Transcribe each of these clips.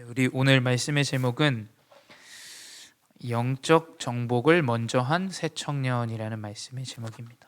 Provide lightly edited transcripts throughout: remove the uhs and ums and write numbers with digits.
우리 오늘 말씀의 제목은 영적 정복을 먼저 한 새 청년이라는 말씀의 제목입니다.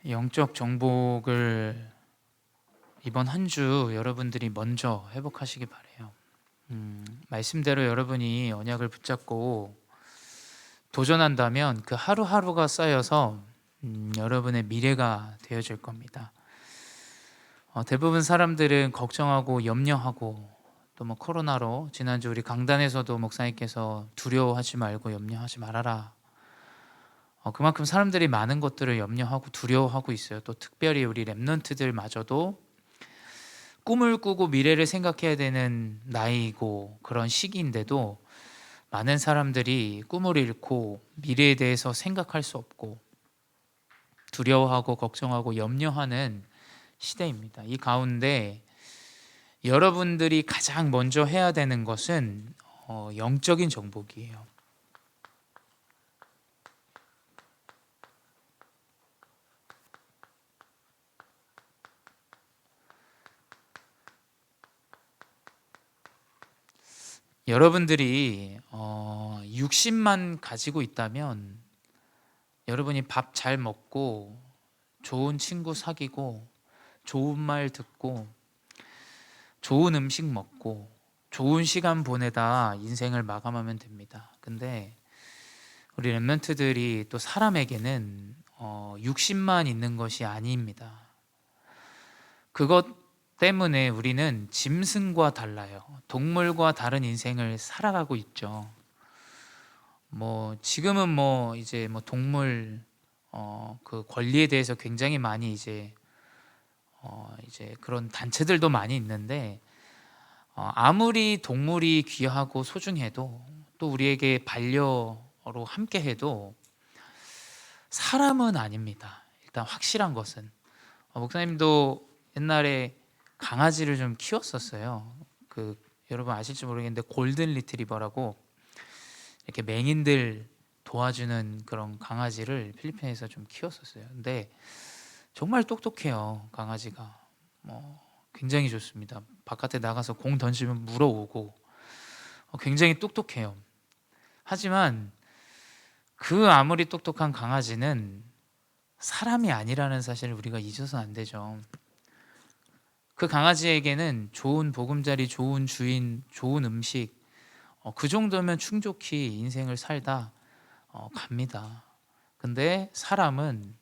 영적 정복을 이번 한 주 여러분들이 먼저 회복하시기 바래요. 말씀대로 여러분이 언약을 붙잡고 도전한다면 그 하루하루가 쌓여서 여러분의 미래가 되어질 겁니다. 대부분 사람들은 걱정하고 염려하고 또 뭐 코로나로 지난주 우리 강단에서도 목사님께서 두려워하지 말고 염려하지 말아라. 그만큼 사람들이 많은 것들을 염려하고 두려워하고 있어요. 또 특별히 우리 렘넌트들마저도 꿈을 꾸고 미래를 생각해야 되는 나이고 그런 시기인데도 많은 사람들이 꿈을 잃고 미래에 대해서 생각할 수 없고 두려워하고 걱정하고 염려하는 시대입니다. 이 가운데 여러분들이 가장 먼저 해야 되는 것은 영적인 정복이에요. 여러분들이 60만 가지고 있다면 여러분이 밥 잘 먹고 좋은 친구 사귀고 좋은 말 듣고 좋은 음식 먹고 좋은 시간 보내다 인생을 마감하면 됩니다. 근데 우리 렘넌트들이 또 사람에게는 60만 있는 것이 아닙니다. 그것 때문에 우리는 짐승과 달라요. 동물과 다른 인생을 살아가고 있죠. 지금은 이제 동물 그 권리에 대해서 굉장히 많이 이제 그런 단체들도 많이 있는데 아무리 동물이 귀하고 소중해도 또 우리에게 반려로 함께해도 사람은 아닙니다. 일단 확실한 것은 목사님도 옛날에 강아지를 좀 키웠었어요. 여러분 아실지 모르겠는데 골든 리트리버라고 이렇게 맹인들 도와주는 그런 강아지를 필리핀에서 좀 키웠었어요. 근데 정말 똑똑해요. 강아지가 굉장히 좋습니다. 바깥에 나가서 공 던지면 물어오고 굉장히 똑똑해요. 하지만 그 아무리 똑똑한 강아지는 사람이 아니라는 사실을 우리가 잊어서는 안 되죠. 그 강아지에게는 좋은 보금자리, 좋은 주인, 좋은 음식 그 정도면 충족히 인생을 살다 갑니다. 근데 사람은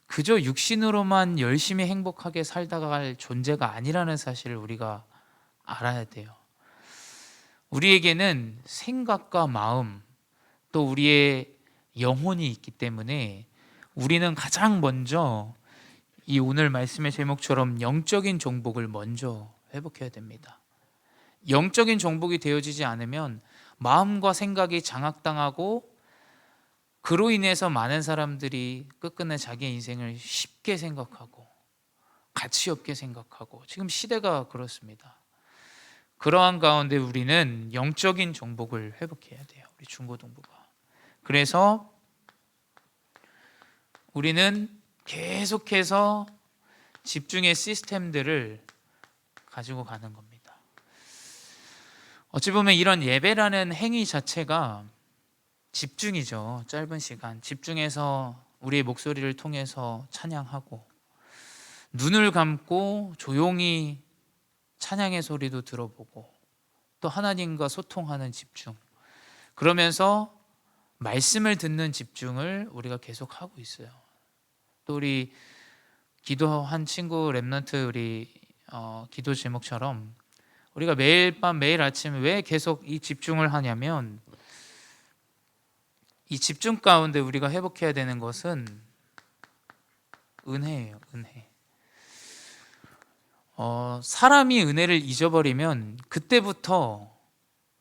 그저 육신으로만 열심히 행복하게 살다가 갈 존재가 아니라는 사실을 우리가 알아야 돼요. 우리에게는 생각과 마음 또 우리의 영혼이 있기 때문에 우리는 가장 먼저 이 오늘 말씀의 제목처럼 영적인 정복을 먼저 회복해야 됩니다. 영적인 정복이 되어지지 않으면 마음과 생각이 장악당하고 그로 인해서 많은 사람들이 끝끝내 자기의 인생을 쉽게 생각하고 가치 없게 생각하고 지금 시대가 그렇습니다. 그러한 가운데 우리는 영적인 정복을 회복해야 돼요. 우리 중고등부가. 그래서 우리는 계속해서 집중의 시스템들을 가지고 가는 겁니다. 어찌 보면 이런 예배라는 행위 자체가 집중이죠. 짧은 시간 집중해서 우리의 목소리를 통해서 찬양하고 눈을 감고 조용히 찬양의 소리도 들어보고 또 하나님과 소통하는 집중, 그러면서 말씀을 듣는 집중을 우리가 계속 하고 있어요. 또 우리 기도한 친구 랩런트 우리 기도 제목처럼 우리가 매일 밤 매일 아침 왜 계속 이 집중을 하냐면 이 집중 가운데 우리가 회복해야 되는 것은 은혜예요. 은혜. 사람이 은혜를 잊어버리면 그때부터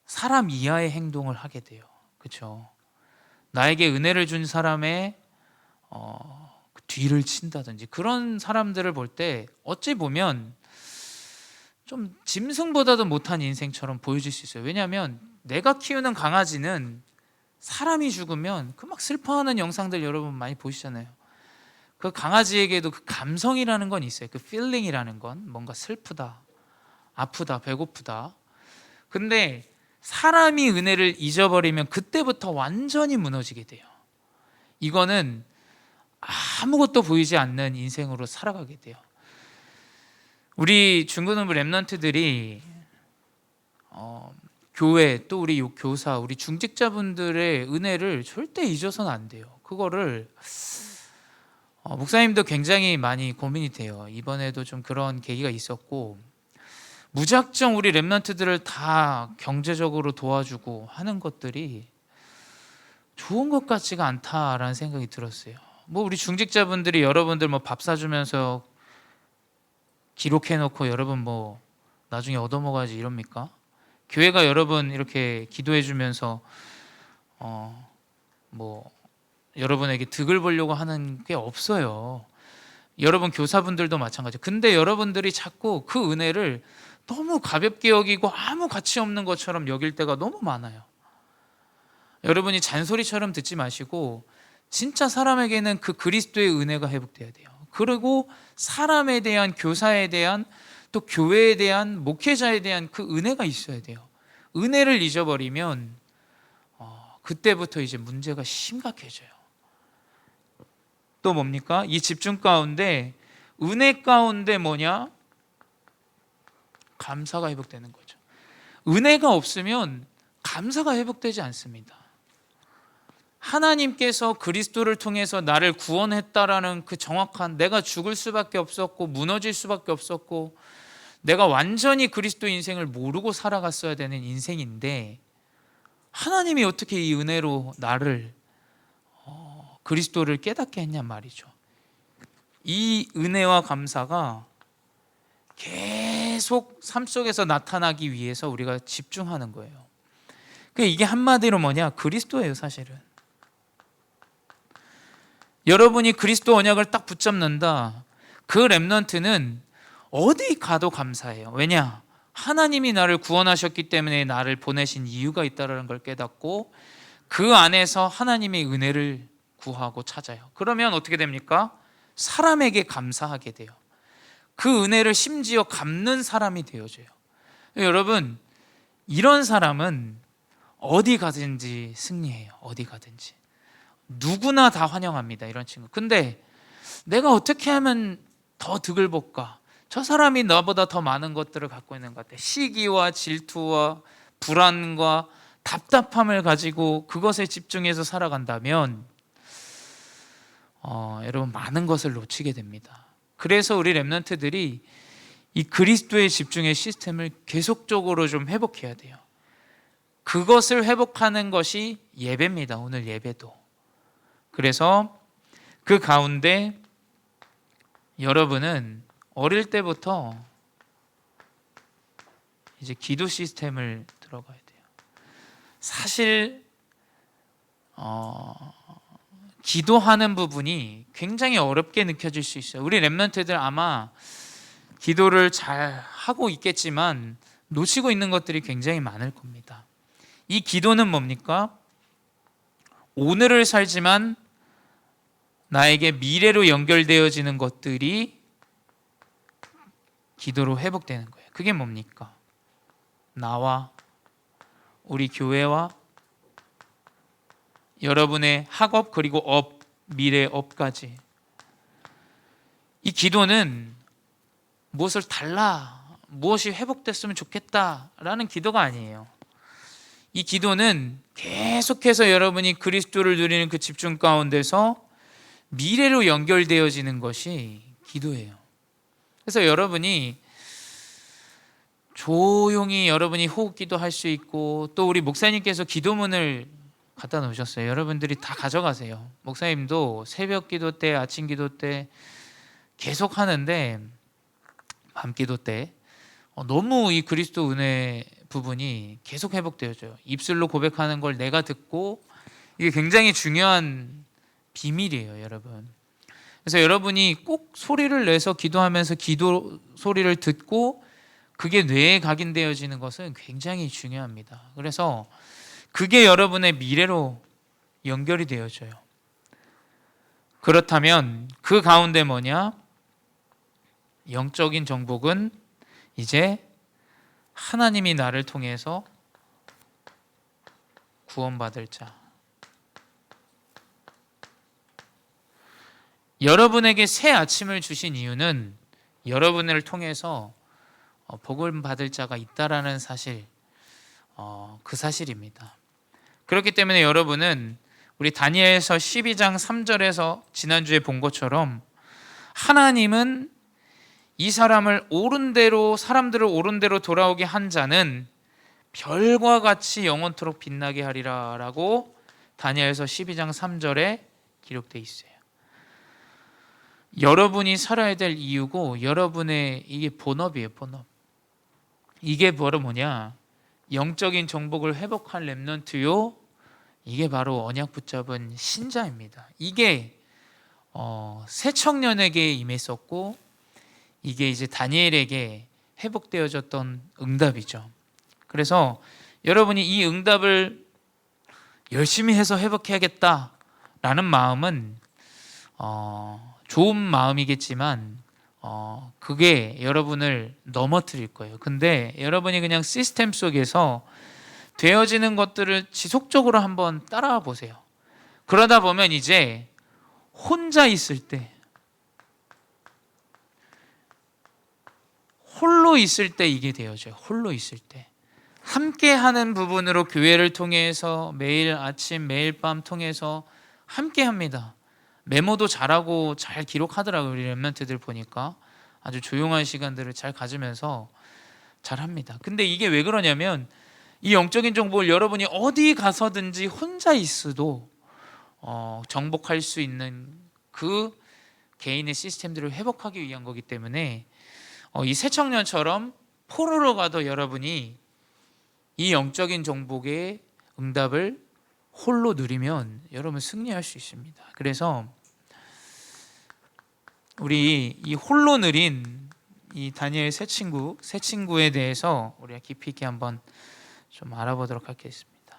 사람 이하의 행동을 하게 돼요. 그렇죠? 나에게 은혜를 준 사람의 그 뒤를 친다든지 그런 사람들을 볼 때 어찌 보면 좀 짐승보다도 못한 인생처럼 보여질 수 있어요. 왜냐하면 내가 키우는 강아지는 사람이 죽으면 그 막 슬퍼하는 영상들 여러분 많이 보시잖아요. 그 강아지에게도 그 감성이라는 건 있어요. 그 feeling이라는 건 뭔가 슬프다, 아프다, 배고프다. 근데 사람이 은혜를 잊어버리면 그때부터 완전히 무너지게 돼요. 이거는 아무것도 보이지 않는 인생으로 살아가게 돼요. 우리 중고등부 랩런트들이 교회 또 우리 교사, 우리 중직자분들의 은혜를 절대 잊어서는 안 돼요. 그거를 목사님도 굉장히 많이 고민이 돼요. 이번에도 좀 그런 계기가 있었고 무작정 우리 랩런트들을 다 경제적으로 도와주고 하는 것들이 좋은 것 같지가 않다라는 생각이 들었어요. 뭐 우리 중직자분들이 여러분들 뭐 밥 사주면서 기록해놓고 여러분 뭐 나중에 얻어먹어야지 이럽니까? 교회가 여러분 이렇게 기도해주면서 뭐 여러분에게 득을 보려고 하는 게 없어요. 여러분 교사분들도 마찬가지. 근데 여러분들이 자꾸 그 은혜를 너무 가볍게 여기고 아무 가치 없는 것처럼 여길 때가 너무 많아요. 여러분이 잔소리처럼 듣지 마시고 진짜 사람에게는 그 그리스도의 은혜가 회복돼야 돼요. 그리고 사람에 대한, 교사에 대한, 또 교회에 대한, 목회자에 대한 그 은혜가 있어야 돼요. 은혜를 잊어버리면 그때부터 이제 문제가 심각해져요. 또 뭡니까? 이 집중 가운데 은혜 가운데 뭐냐? 감사가 회복되는 거죠. 은혜가 없으면 감사가 회복되지 않습니다. 하나님께서 그리스도를 통해서 나를 구원했다라는 그 정확한, 내가 죽을 수밖에 없었고 무너질 수밖에 없었고 내가 완전히 그리스도 인생을 모르고 살아갔어야 되는 인생인데 하나님이 어떻게 이 은혜로 나를 그리스도를 깨닫게 했냔 말이죠. 이 은혜와 감사가 계속 삶 속에서 나타나기 위해서 우리가 집중하는 거예요. 이게 한마디로 뭐냐? 그리스도예요, 사실은. 여러분이 그리스도 언약을 딱 붙잡는다. 그 렘넌트는 어디 가도 감사해요. 왜냐? 하나님이 나를 구원하셨기 때문에 나를 보내신 이유가 있다는 걸 깨닫고 그 안에서 하나님의 은혜를 구하고 찾아요. 그러면 어떻게 됩니까? 사람에게 감사하게 돼요. 그 은혜를 심지어 갚는 사람이 되어져요. 여러분, 이런 사람은 어디 가든지 승리해요. 어디 가든지. 누구나 다 환영합니다. 이런 친구. 근데 내가 어떻게 하면 더 득을 볼까? 저 사람이 나보다 더 많은 것들을 갖고 있는 것 같아. 시기와 질투와 불안과 답답함을 가지고 그것에 집중해서 살아간다면 여러분 많은 것을 놓치게 됩니다. 그래서 우리 렘넌트들이 이 그리스도의 집중의 시스템을 계속적으로 좀 회복해야 돼요. 그것을 회복하는 것이 예배입니다. 오늘 예배도. 그래서 그 가운데 여러분은 어릴 때부터 이제 기도 시스템을 들어가야 돼요. 사실 기도하는 부분이 굉장히 어렵게 느껴질 수 있어요. 우리 렘넌트들 아마 기도를 잘 하고 있겠지만 놓치고 있는 것들이 굉장히 많을 겁니다. 이 기도는 뭡니까? 오늘을 살지만 나에게 미래로 연결되어지는 것들이 기도로 회복되는 거예요. 그게 뭡니까? 나와 우리 교회와 여러분의 학업 그리고 업, 미래 업까지. 이 기도는 무엇을 달라, 무엇이 회복됐으면 좋겠다라는 기도가 아니에요. 이 기도는 계속해서 여러분이 그리스도를 누리는 그 집중 가운데서 미래로 연결되어지는 것이 기도예요. 그래서 여러분이 조용히 여러분이 호흡기도 할 수 있고 또 우리 목사님께서 기도문을 갖다 놓으셨어요. 여러분들이 다 가져가세요. 목사님도 새벽 기도 때, 아침 기도 때 계속 하는데 밤기도 때 너무 이 그리스도 은혜 부분이 계속 회복되어져요. 입술로 고백하는 걸 내가 듣고, 이게 굉장히 중요한 비밀이에요, 여러분. 그래서 여러분이 꼭 소리를 내서 기도하면서 기도 소리를 듣고 그게 뇌에 각인되어지는 것은 굉장히 중요합니다. 그래서 그게 여러분의 미래로 연결이 되어져요. 그렇다면 그 가운데 뭐냐? 영적인 정복은 이제 하나님이 나를 통해서 구원받을 자. 여러분에게 새 아침을 주신 이유는 여러분을 통해서 복을 받을 자가 있다라는 사실, 그 사실입니다. 그렇기 때문에 여러분은 우리 다니엘서 12장 3절에서 지난주에 본 것처럼 하나님은 이 사람들을 옳은 대로 돌아오게 한 자는 별과 같이 영원토록 빛나게 하리라 라고 다니엘서 12장 3절에 기록되어 있어요. 여러분이 살아야 될 이유고 여러분의 이게 본업이에요. 본업. 이게 바로 뭐냐? 영적인 정복을 회복한 렘넌트요, 이게 바로 언약 붙잡은 신자입니다. 이게 새 청년에게 임했었고, 이게 이제 다니엘에게 회복되어졌던 응답이죠. 그래서 여러분이 이 응답을 열심히 해서 회복해야겠다라는 마음은 좋은 마음이겠지만 그게 여러분을 넘어뜨릴 거예요. 근데 여러분이 그냥 시스템 속에서 되어지는 것들을 지속적으로 한번 따라와 보세요. 그러다 보면 이제 혼자 있을 때, 홀로 있을 때 이게 되어져요. 홀로 있을 때 함께 하는 부분으로 교회를 통해서 매일 아침 매일 밤 통해서 함께 합니다. 메모도 잘하고 잘 기록하더라고요. 우리 렘넌트들 보니까 아주 조용한 시간들을 잘 가지면서 잘합니다. 근데 이게 왜 그러냐면 이 영적인 정보를 여러분이 어디 가서든지 혼자 있어도 정복할 수 있는 그 개인의 시스템들을 회복하기 위한 거기 때문에 이 새청년처럼 포로로 가도 여러분이 이 영적인 정복의 응답을 홀로 누리면 여러분 승리할 수 있습니다. 그래서 우리 이 홀로 누린 이 다니엘 새 친구에 대해서 우리가 깊이 있게 한번 좀 알아보도록 하겠습니다.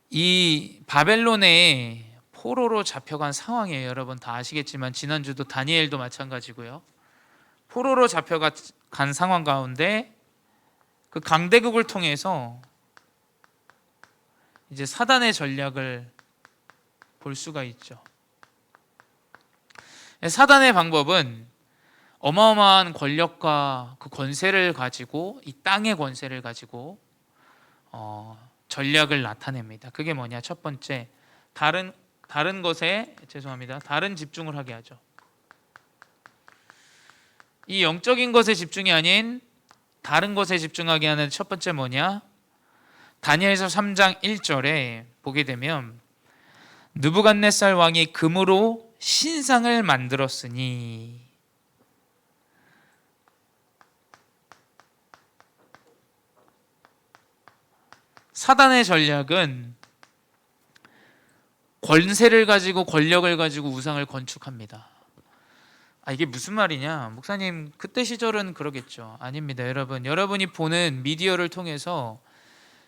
이 바벨론에 포로로 잡혀간 상황이에요. 여러분 다 아시겠지만 지난주도 다니엘도 마찬가지고요. 포로로 잡혀간 상황 가운데 그 강대국을 통해서 이제 사단의 전략을 볼 수가 있죠. 사단의 방법은 어마어마한 권력과 그 권세를 가지고, 이 땅의 권세를 가지고 전략을 나타냅니다. 그게 뭐냐? 첫 번째, 다른 집중을 하게 하죠. 이 영적인 것에 집중이 아닌 다른 것에 집중하게 하는 첫 번째 뭐냐? 다니엘서 3장 1절에 보게 되면 느부갓네살 왕이 금으로 신상을 만들었으니, 사단의 전략은 권세를 가지고 권력을 가지고 우상을 건축합니다. 이게 무슨 말이냐? 목사님 그때 시절은 그러겠죠. 아닙니다. 여러분이 보는 미디어를 통해서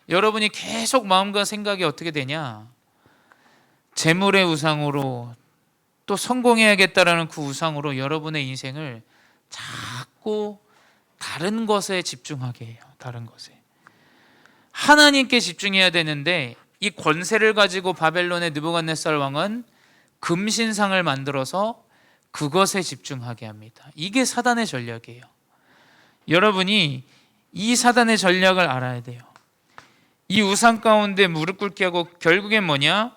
여러분이 계속 마음과 생각이 어떻게 되냐? 재물의 우상으로, 또 성공해야겠다라는 그 우상으로 여러분의 인생을 자꾸 다른 것에 집중하게 해요. 다른 것에. 하나님께 집중해야 되는데 이 권세를 가지고 바벨론의 느부갓네살 왕은 금신상을 만들어서 그것에 집중하게 합니다. 이게 사단의 전략이에요. 여러분이 이 사단의 전략을 알아야 돼요. 이 우상 가운데 무릎 꿇게 하고 결국엔 뭐냐?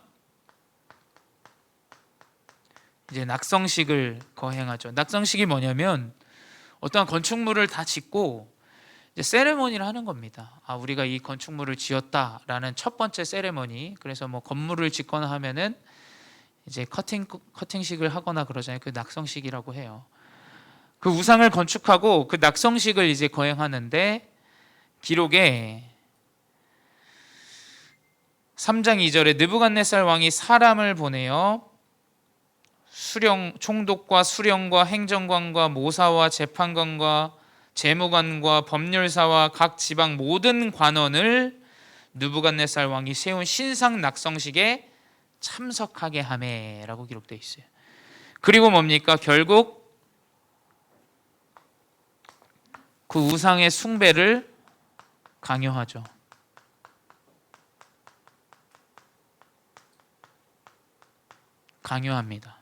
이제 낙성식을 거행하죠. 낙성식이 뭐냐면 어떠한 건축물을 다 짓고 이제 세레머니를 하는 겁니다. 우리가 이 건축물을 지었다라는 첫 번째 세레머니. 그래서 뭐 건물을 짓거나 하면은 이제 커팅식을 하거나 그러잖아요. 그 낙성식이라고 해요. 그 우상을 건축하고 그 낙성식을 이제 거행하는데 기록에 3장 2절에 느부갓네살 왕이 사람을 보내어 총독과 수령과 행정관과 모사와 재판관과 재무관과 법률사와 각 지방 모든 관원을 느부갓네살 왕이 세운 신상 낙성식에 참석하게 하매라고 기록되어 있어요. 그리고 뭡니까? 결국 그 우상의 숭배를 강요하죠. 강요합니다.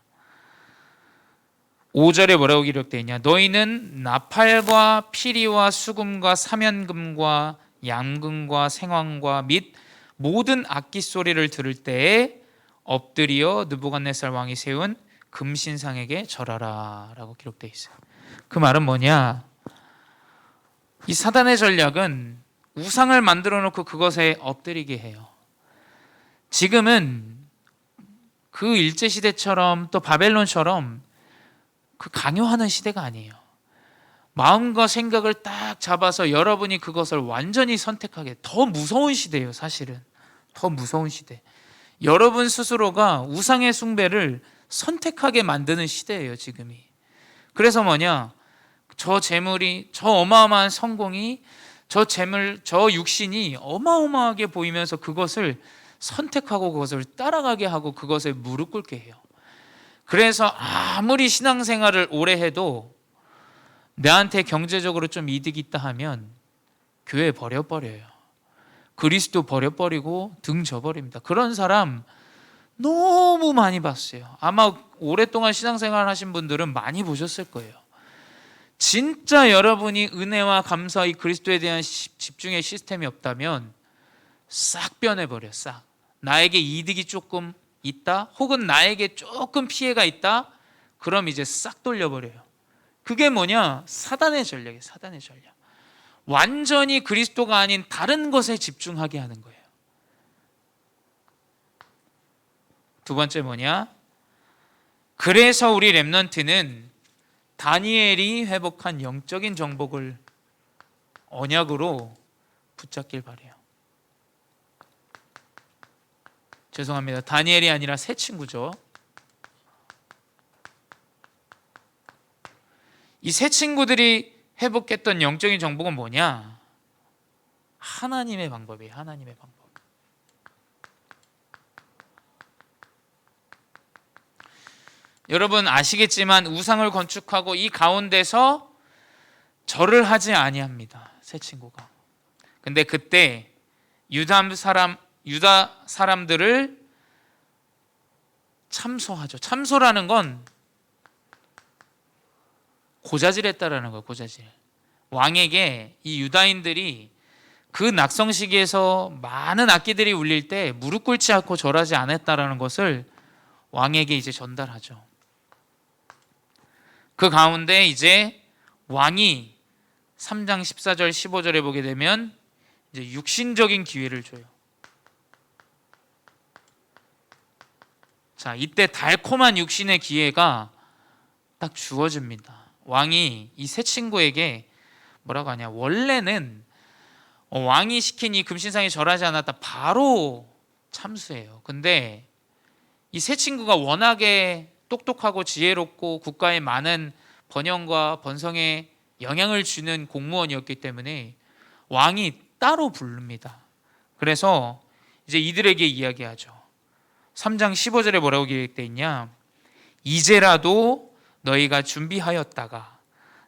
5절에 뭐라고 기록되어 있냐? 너희는 나팔과 피리와 수금과 사면금과 양금과 생황과 및 모든 악기 소리를 들을 때에 엎드려 느부갓네살 왕이 세운 금신상에게 절하라 라고 기록되어 있어요. 그 말은 뭐냐? 이 사단의 전략은 우상을 만들어 놓고 그것에 엎드리게 해요. 지금은 그 일제시대처럼 또 바벨론처럼 그 강요하는 시대가 아니에요. 마음과 생각을 딱 잡아서 여러분이 그것을 완전히 선택하게, 더 무서운 시대예요. 사실은 더 무서운 시대. 여러분 스스로가 우상의 숭배를 선택하게 만드는 시대예요. 지금이. 그래서 뭐냐, 저 재물이, 저 어마어마한 성공이, 저 재물, 저 육신이 어마어마하게 보이면서 그것을 선택하고 그것을 따라가게 하고 그것에 무릎 꿇게 해요. 그래서 아무리 신앙생활을 오래 해도 나한테 경제적으로 좀 이득이 있다 하면 교회 버려버려요. 그리스도 버려버리고 등 져버립니다. 그런 사람 너무 많이 봤어요. 아마 오랫동안 신앙생활 하신 분들은 많이 보셨을 거예요. 진짜 여러분이 은혜와 감사, 이 그리스도에 대한 집중의 시스템이 없다면 싹 변해버려. 싹. 나에게 이득이 조금 있다, 혹은 나에게 조금 피해가 있다, 그럼 이제 싹 돌려버려요. 그게 뭐냐? 사단의 전략이에요. 사단의 전략. 완전히 그리스도가 아닌 다른 것에 집중하게 하는 거예요. 두 번째 뭐냐? 그래서 우리 렘넌트는 다니엘이 회복한 영적인 정복을 언약으로 붙잡길 바래요. 죄송합니다. 다니엘이 아니라 새 친구죠. 이 새 친구들이 회복했던 영적인 정복은 뭐냐? 하나님의 방법이에요. 하나님의 방법. 여러분 아시겠지만 우상을 건축하고 이 가운데서 절을 하지 아니합니다. 새 친구가. 근데 그때 유다 사람들을 참소하죠. 참소라는 건 고자질했다라는 거예요. 고자질. 왕에게 이 유다인들이 그 낙성시기에서 많은 악기들이 울릴 때 무릎 꿇지 않고 절하지 않았다라는 것을 왕에게 이제 전달하죠. 그 가운데 이제 왕이 3장 14절 15절에 보게 되면 이제 육신적인 기회를 줘요. 자, 이때 달콤한 육신의 기회가 딱 주어집니다. 왕이 이 새 친구에게 뭐라고 하냐, 원래는 왕이 시킨 이 금신상에 절하지 않았다 바로 참수해요. 근데 이 새 친구가 워낙에 똑똑하고 지혜롭고 국가에 많은 번영과 번성에 영향을 주는 공무원이었기 때문에 왕이 따로 부릅니다. 그래서 이제 이들에게 이야기하죠. 3장 15절에 뭐라고 기록되어 있냐? 이제라도 너희가 준비하였다가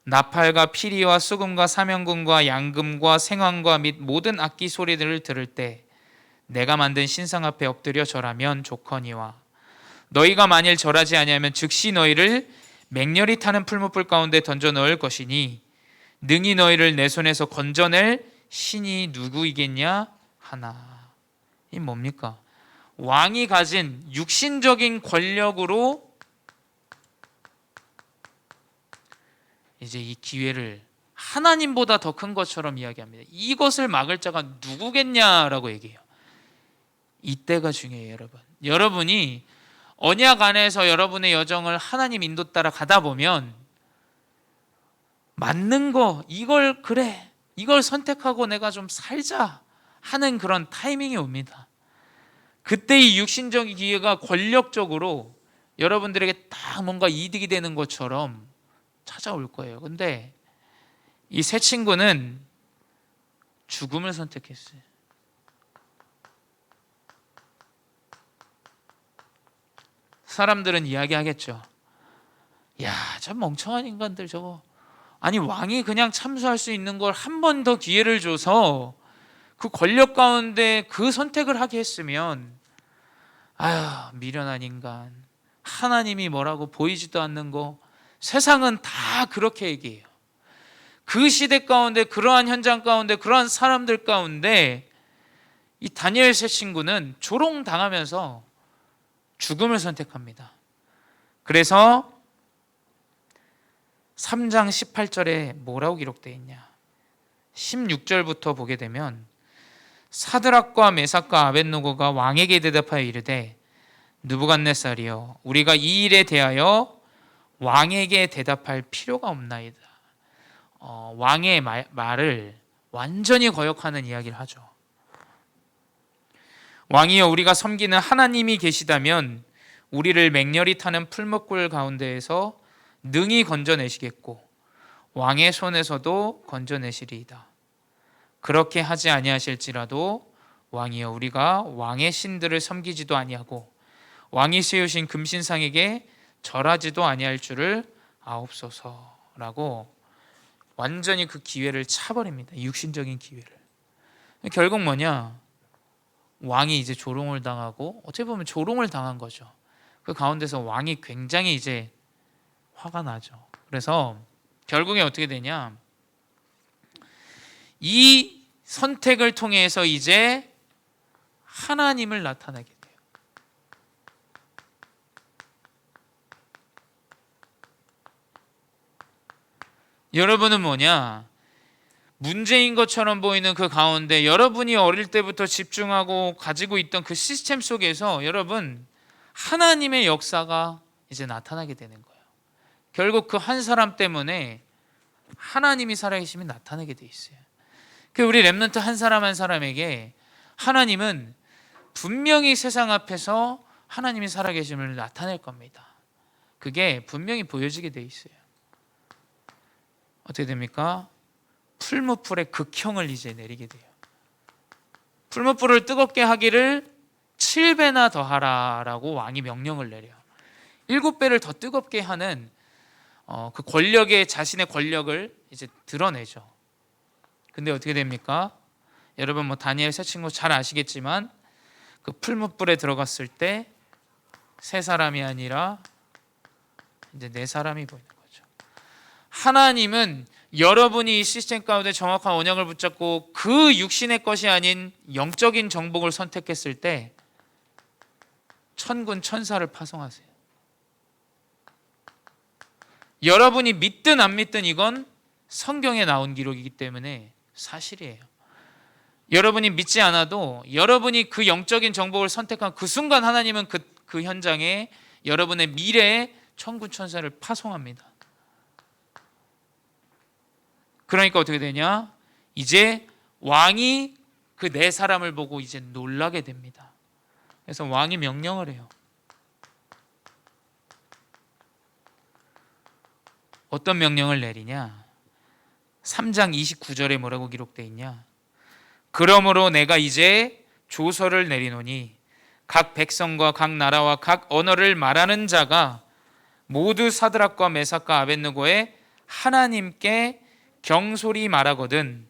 나팔과 피리와 수금과 사면금과 양금과 생황과 및 모든 악기 소리들을 들을 때 내가 만든 신상 앞에 엎드려 절하면 좋거니와 너희가 만일 절하지 아니하면 즉시 너희를 맹렬히 타는 풀무불 가운데 던져 넣을 것이니 능히 너희를 내 손에서 건져낼 신이 누구이겠냐 하나. 이 뭡니까? 왕이 가진 육신적인 권력으로 이제 이 기회를 하나님보다 더 큰 것처럼 이야기합니다. 이것을 막을 자가 누구겠냐라고 얘기해요. 이때가 중요해요. 여러분이 언약 안에서 여러분의 여정을 하나님 인도 따라 가다 보면 맞는 거, 이걸 그래, 이걸 선택하고 내가 좀 살자 하는 그런 타이밍이 옵니다. 그때 이 육신적인 기회가 권력적으로 여러분들에게 딱 뭔가 이득이 되는 것처럼 찾아올 거예요. 근데 이 세 친구는 죽음을 선택했어요. 사람들은 이야기하겠죠. 야, 저 멍청한 인간들 저거. 아니, 왕이 그냥 참수할 수 있는 걸 한 번 더 기회를 줘서 그 권력 가운데 그 선택을 하게 했으면, 아휴, 미련한 인간. 하나님이 뭐라고 보이지도 않는 거. 세상은 다 그렇게 얘기해요. 그 시대 가운데, 그러한 현장 가운데, 그러한 사람들 가운데 이 다니엘 세 친구는 조롱당하면서 죽음을 선택합니다. 그래서 3장 18절에 뭐라고 기록되어 있냐, 16절부터 보게 되면 사드락과 메삭과 아벳느고가 왕에게 대답하여 이르되 느부갓네살이여, 우리가 이 일에 대하여 왕에게 대답할 필요가 없나이다. 왕의 말을 완전히 거역하는 이야기를 하죠. 왕이여, 우리가 섬기는 하나님이 계시다면 우리를 맹렬히 타는 풀무불 가운데에서 능히 건져내시겠고 왕의 손에서도 건져내시리이다. 그렇게 하지 아니하실지라도 왕이여, 우리가 왕의 신들을 섬기지도 아니하고 왕이 세우신 금신상에게 절하지도 아니할 줄을 아옵소서라고 완전히 그 기회를 차버립니다. 육신적인 기회를. 결국 뭐냐, 왕이 이제 조롱을 당하고, 어떻게 보면 조롱을 당한 거죠. 그 가운데서 왕이 굉장히 이제 화가 나죠. 그래서 결국에 어떻게 되냐, 이 선택을 통해서 이제 하나님을 나타내게 돼요. 여러분은 뭐냐, 문제인 것처럼 보이는 그 가운데 여러분이 어릴 때부터 집중하고 가지고 있던 그 시스템 속에서 여러분 하나님의 역사가 이제 나타나게 되는 거예요. 결국 그 한 사람 때문에 하나님이 살아계심이 나타나게 돼 있어요. 그 우리 렘넌트 한 사람 한 사람에게 하나님은 분명히 세상 앞에서 하나님이 살아계심을 나타낼 겁니다. 그게 분명히 보여지게 돼 있어요. 어떻게 됩니까? 풀무불의 극형을 이제 내리게 돼요. 풀무불을 뜨겁게 하기를 7배나 더 하라라고 왕이 명령을 내려요. 7배를 더 뜨겁게 하는 그 권력의, 자신의 권력을 이제 드러내죠. 근데 어떻게 됩니까? 여러분 뭐 다니엘 세 친구 잘 아시겠지만 그 풀무불에 들어갔을 때 세 사람이 아니라 이제 네 사람이 보이는 거죠. 하나님은 여러분이 이 시스템 가운데 정확한 언약을 붙잡고 그 육신의 것이 아닌 영적인 정복을 선택했을 때 천군 천사를 파송하세요. 여러분이 믿든 안 믿든 이건 성경에 나온 기록이기 때문에 사실이에요. 여러분이 믿지 않아도 여러분이 그 영적인 정복을 선택한 그 순간 하나님은 그 현장에 여러분의 미래에 천군 천사를 파송합니다. 그러니까 어떻게 되냐? 이제 왕이 그 네 사람을 보고 이제 놀라게 됩니다. 그래서 왕이 명령을 해요. 어떤 명령을 내리냐? 3장 29절에 뭐라고 기록되어 있냐? 그러므로 내가 이제 조서를 내리노니 각 백성과 각 나라와 각 언어를 말하는 자가 모두 사드락과 메삭과 아벳느고의 하나님께 경솔히 말하거든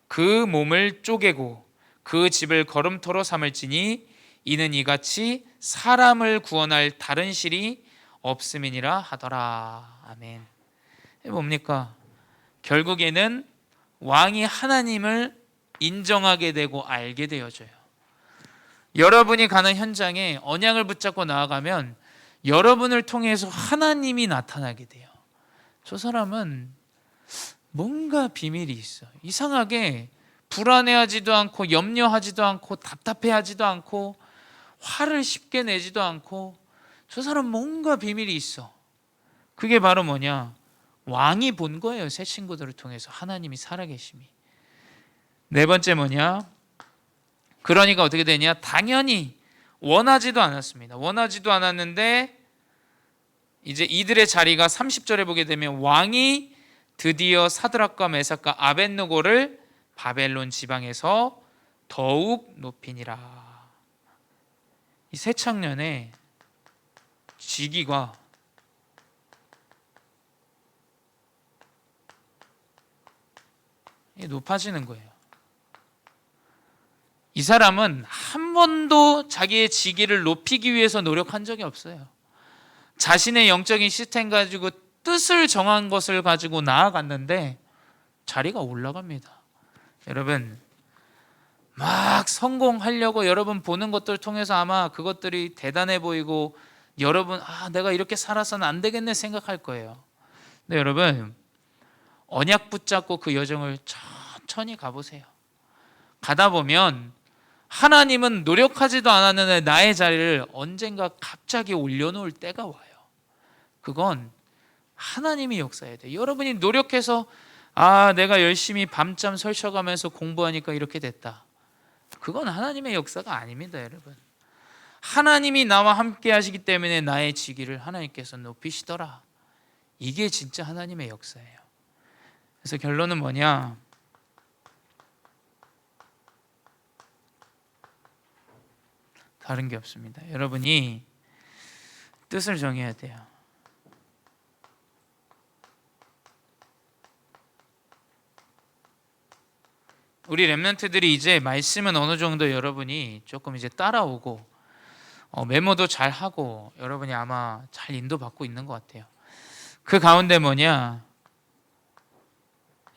그 몸을 쪼개고 그 집을 거름터로 삼을지니 이는 이같이 사람을 구원할 다른 실이 없음이니라 하더라. 아멘. 뭡니까? 결국에는 왕이 하나님을 인정하게 되고 알게 되어져요. 여러분이 가는 현장에 언약을 붙잡고 나아가면 여러분을 통해서 하나님이 나타나게 돼요. 저 사람은 뭔가 비밀이 있어. 이상하게 불안해하지도 않고 염려하지도 않고 답답해하지도 않고 화를 쉽게 내지도 않고 저 사람 뭔가 비밀이 있어. 그게 바로 뭐냐? 왕이 본 거예요. 새 친구들을 통해서 하나님이 살아계심이. 네 번째 뭐냐? 그러니까 어떻게 되냐? 당연히 원하지도 않았습니다. 원하지도 않았는데 이제 이들의 자리가 30절에 보게 되면 왕이 드디어 사드락과 메삭과 아벳느고를 바벨론 지방에서 더욱 높이니라. 이 새 청년의 직위가 높아지는 거예요. 이 사람은 한 번도 자기의 직위를 높이기 위해서 노력한 적이 없어요. 자신의 영적인 시스템 가지고 뜻을 정한 것을 가지고 나아갔는데 자리가 올라갑니다. 여러분, 막 성공하려고 여러분 보는 것들 통해서 아마 그것들이 대단해 보이고 여러분 내가 이렇게 살아서는 안 되겠네 생각할 거예요. 근데 여러분, 언약 붙잡고 그 여정을 천천히 가보세요. 가다 보면 하나님은 노력하지도 않았는데 나의 자리를 언젠가 갑자기 올려놓을 때가 와요. 그건 하나님이 역사해야 돼요. 여러분이 노력해서 내가 열심히 밤잠 설쳐가면서 공부하니까 이렇게 됐다. 그건 하나님의 역사가 아닙니다, 여러분. 하나님이 나와 함께 하시기 때문에 나의 직위를 하나님께서 높이시더라. 이게 진짜 하나님의 역사예요. 그래서 결론은 뭐냐? 다른 게 없습니다. 여러분이 뜻을 정해야 돼요. 우리 렘넌트들이 이제 말씀은 어느 정도 여러분이 조금 이제 따라오고 메모도 잘 하고 여러분이 아마 잘 인도받고 있는 것 같아요. 그 가운데 뭐냐?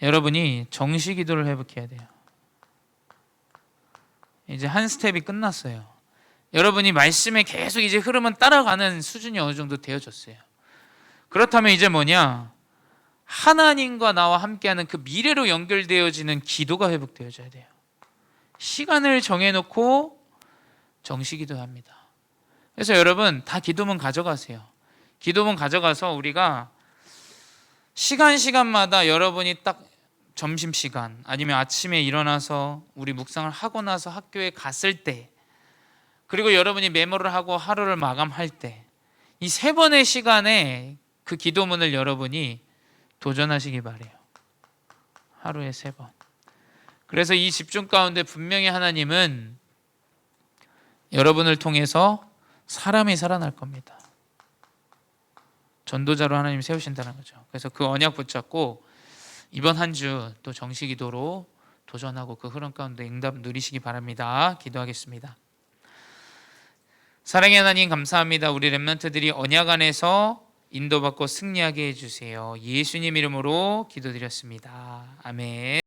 여러분이 정시 기도를 회복해야 돼요. 이제 한 스텝이 끝났어요. 여러분이 말씀에 계속 이제 흐름은 따라가는 수준이 어느 정도 되어졌어요. 그렇다면 이제 뭐냐? 하나님과 나와 함께하는 그 미래로 연결되어지는 기도가 회복되어져야 돼요. 시간을 정해놓고 정시기도 합니다. 그래서 여러분 다 기도문 가져가세요. 기도문 가져가서 우리가 시간마다 여러분이 딱 점심시간 아니면 아침에 일어나서 우리 묵상을 하고 나서 학교에 갔을 때, 그리고 여러분이 메모를 하고 하루를 마감할 때, 이 세 번의 시간에 그 기도문을 여러분이 도전하시기 바래요. 하루에 3번. 그래서 이 집중 가운데 분명히 하나님은 여러분을 통해서 사람이 살아날 겁니다. 전도자로 하나님 세우신다는 거죠. 그래서 그 언약 붙잡고 이번 한 주 또 정시기도로 도전하고 그 흐름 가운데 응답 누리시기 바랍니다. 기도하겠습니다. 사랑의 하나님, 감사합니다. 우리 렘넌트들이 언약 안에서 인도받고 승리하게 해주세요. 예수님 이름으로 기도드렸습니다. 아멘.